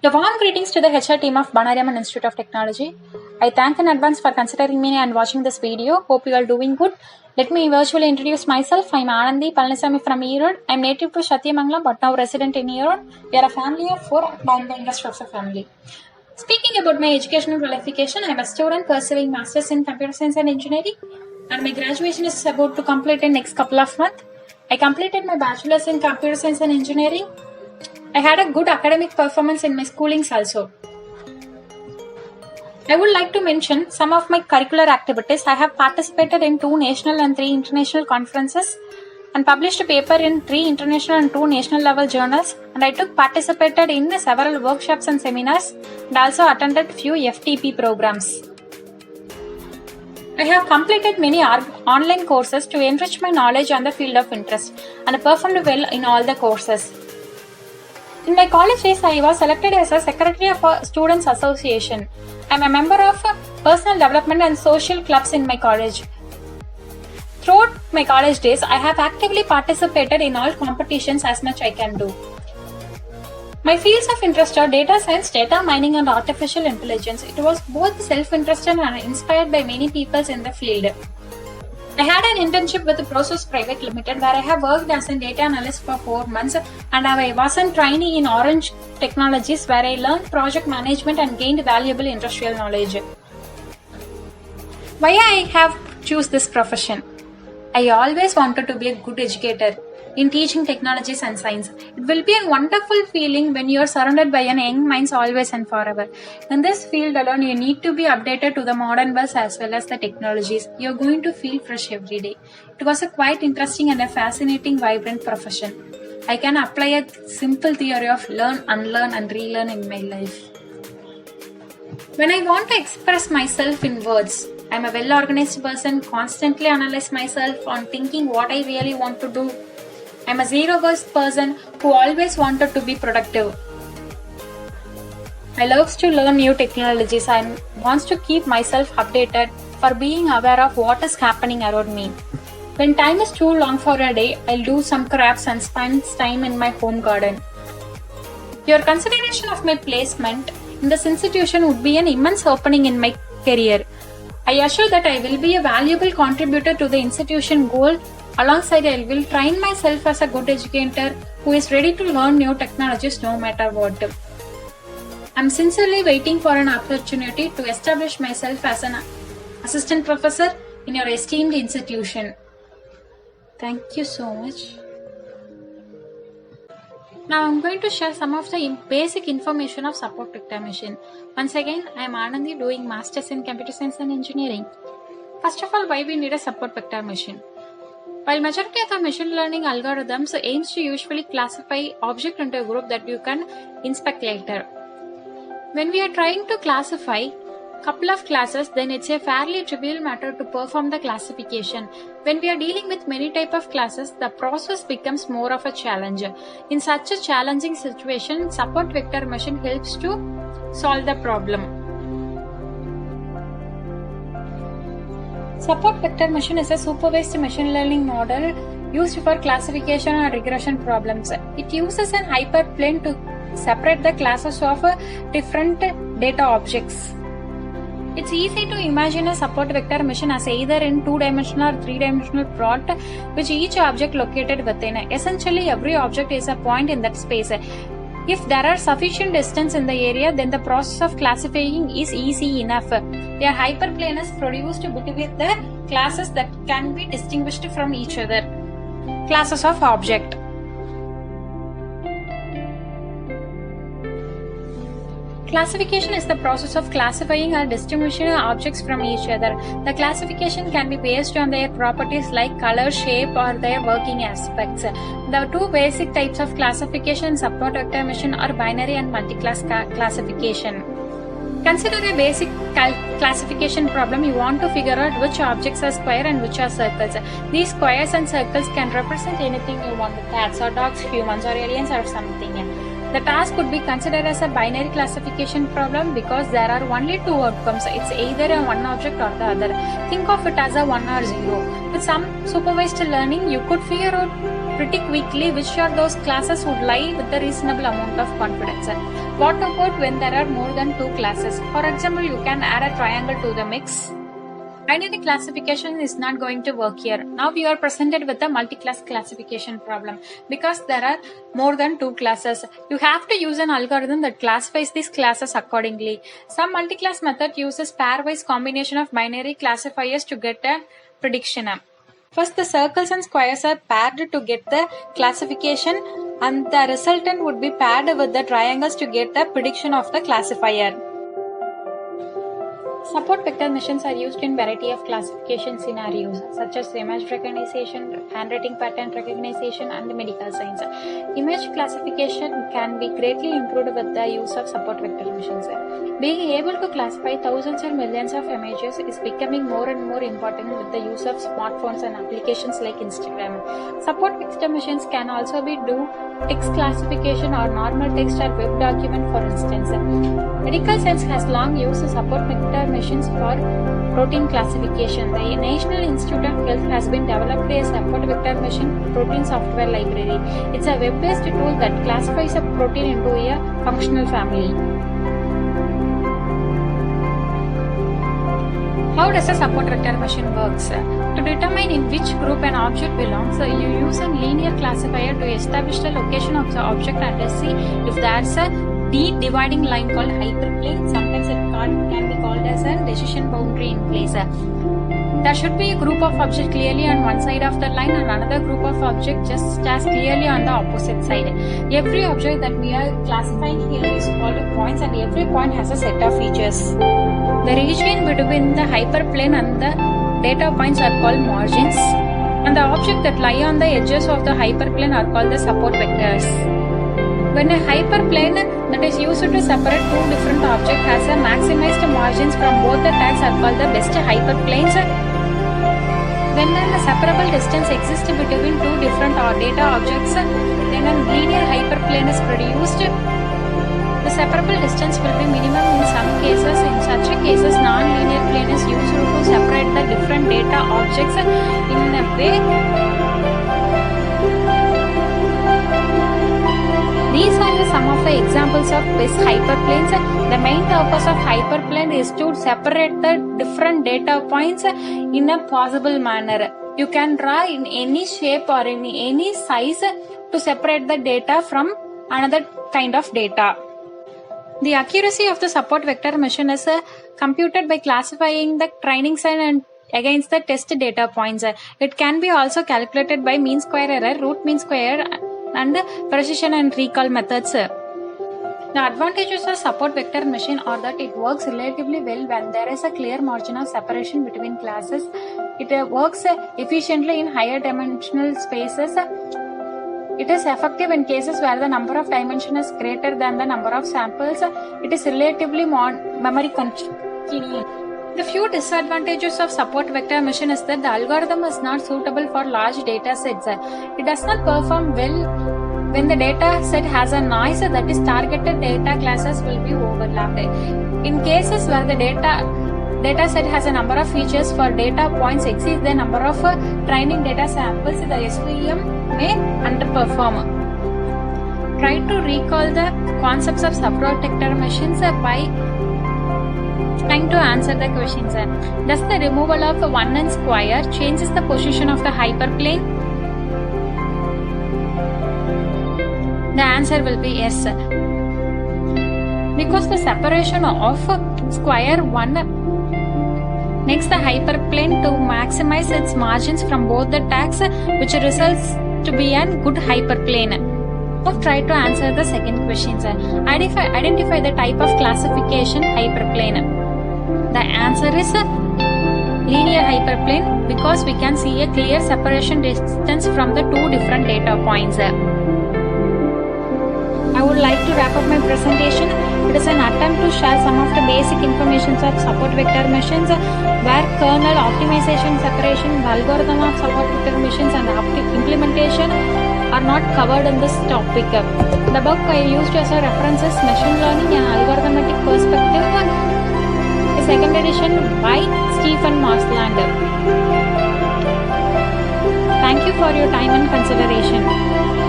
A warm greetings to the HR team of Banariamman Institute of Technology. I thank in advance for considering me and watching this video. Hope you are doing good. Let me virtually introduce myself. I am Anandi Palanisamy from Erode. I am native to Satyamangalam but now resident in Erode. We are a family of 4 and the youngest of the family. Speaking about my educational qualification, I am a student pursuing Masters in Computer Science and Engineering and my graduation is about to complete in next couple of months. I completed my Bachelor's in Computer Science and Engineering. I had a good academic performance in my schoolings also. I would like to mention some of my curricular activities. I have participated in 2 national and 3 international conferences and published a paper in 3 international and 2 national level journals, and I participated in several workshops and seminars and also attended few FTP programs. I have completed many online courses to enrich my knowledge on the field of interest and performed well in all the courses. In my college days, I was selected as a secretary of a students association. I am a member of personal development and social clubs in my college. Throughout my college days, I have actively participated in all competitions as much I can do. My fields of interest are data science, data mining and artificial intelligence. It was both self-interested and inspired by many people in the field. I had an internship with Process Private Limited where I have worked as a data analyst for 4 months, and I was a trainee in Orange Technologies where I learned project management and gained valuable industrial knowledge. Why I have choose this profession? I always wanted to be a good educator in teaching technologies and science. It will be a wonderful feeling when you are surrounded by young minds always and forever. In this field alone, you need to be updated to the modern world as well as the technologies. You are going to feel fresh every day. It was a quite interesting and a fascinating, vibrant profession. I can apply a simple theory of learn, unlearn and relearn in my life. When I want to express myself in words, I am a well-organized person, constantly analyze myself on thinking what I really want to do. I am a zero-waste person who always wanted to be productive. I love to learn new technologies and wants to keep myself updated for being aware of what is happening around me. When time is too long for a day, I'll do some crafts and spend time in my home garden. Your consideration of my placement in this institution would be an immense opening in my career. I assure that I will be a valuable contributor to the institution goal. Alongside, I will train myself as a good educator who is ready to learn new technologies no matter what. I am sincerely waiting for an opportunity to establish myself as an assistant professor in your esteemed institution. Thank you so much. Now I am going to share some of the basic information of support vector machine. Once again, I am Anandi doing Masters in Computer Science and Engineering. First of all, why we need a support vector machine? While majority of the machine learning algorithms aims to usually classify object into a group that you can inspect later. When we are trying to classify couple of classes, then it's a fairly trivial matter to perform the classification. When we are dealing with many type of classes, the process becomes more of a challenge. In such a challenging situation, support vector machine helps to solve the problem. Support vector machine is a supervised machine learning model used for classification and regression problems. It uses an hyperplane to separate the classes of different data objects. It's easy to imagine a support vector machine as either in 2-dimensional or 3-dimensional plot which each object located within. Essentially, every object is a point in that space. If there are sufficient distance in the area, then the process of classifying is easy enough. Their hyperplane is produced between the classes that can be distinguished from each other. Classes of object. Classification is the process of classifying or distinguishing objects from each other. The classification can be based on their properties like color, shape, or their working aspects. The 2 basic types of classification in support vector machine are binary and multi-class classification. Consider a basic classification problem. You want to figure out which objects are square and which are circles. These squares and circles can represent anything you want: cats or dogs, humans or aliens or something. The task could be considered as a binary classification problem because there are only 2 outcomes. It's either a one object or the other. Think of it as a 1 or 0. With some supervised learning, you could figure out pretty quickly which are those classes would lie with a reasonable amount of confidence. What about when there are more than two classes? For example, you can add a triangle to the mix. Binary classification is not going to work here. Now we are presented with a multi-class classification problem because there are more than two classes. You have to use an algorithm that classifies these classes accordingly. Some multi-class method uses pairwise combination of binary classifiers to get a prediction. First, the circles and squares are paired to get the classification, and the resultant would be paired with the triangles to get the prediction of the classifier. Support vector machines are used in variety of classification scenarios such as image recognition, handwriting pattern recognition, and medical science. Image classification can be greatly improved with the use of support vector machines. Being able to classify thousands or millions of images is becoming more and more important with the use of smartphones and applications like Instagram. Support vector machines can also be do text classification or normal text or web document, for instance. Medical science has long used support vector machines for protein classification. The National Institute of Health has been developed a support vector machine protein software library. It's a web-based tool that classifies a protein into a functional family. How does a support vector machine works? To determine in which group an object belongs, you use a linear classifier to establish the location of the object and see if there's a dividing line called hyperplane. Sometimes it can be called as a decision boundary in place. There should be a group of objects clearly on one side of the line and another group of objects just as clearly on the opposite side. Every object that we are classifying here is called points, and every point has a set of features. The region between the hyperplane and the data points are called margins, and the objects that lie on the edges of the hyperplane are called the support vectors. When a hyperplane that is used to separate two different objects has a maximized margins from both the tags are called the best hyperplanes. When a separable distance exists between two different data objects, then a linear hyperplane is produced. The separable distance will be minimum in some cases. In such cases, non-linear plane is used to separate the different data objects in a way. These are some of the examples of best hyperplanes. The main purpose of hyperplane is to separate the different data points in a possible manner. You can draw in any shape or in any size to separate the data from another kind of data. The accuracy of the support vector machine is computed by classifying the training set and against the test data points. It can be also calculated by mean square error, root mean square, and precision and recall methods. The advantages of support vector machine are that it works relatively well when there is a clear margin of separation between classes. It works efficiently in higher dimensional spaces. It is effective in cases where the number of dimensions is greater than the number of samples. It is relatively memory convenient. The few disadvantages of support vector machine is that the algorithm is not suitable for large data sets. It does not perform well when the data set has a noise, that is targeted data classes will be overlapped. In cases where the data set has a number of features for data points exceeds the number of training data samples, the SVM may underperform. Try to recall the concepts of support vector machines by trying to answer the questions. Does the removal of one n square changes the position of the hyperplane? The answer will be yes. Because the separation of square 1 makes the hyperplane to maximize its margins from both the tags, which results to be a good hyperplane. Now try to answer the second question. Identify the type of classification hyperplane. The answer is linear hyperplane because we can see a clear separation distance from the two different data points. I would like to wrap up my presentation. It is an attempt to share some of the basic information of support vector machines, where kernel optimization, separation, the algorithm of support vector machines, and implementation are not covered in this topic. The book I used as a reference is Machine Learning and Algorithmic Perspective, a second edition by Stephen Marsland. Thank you for your time and consideration.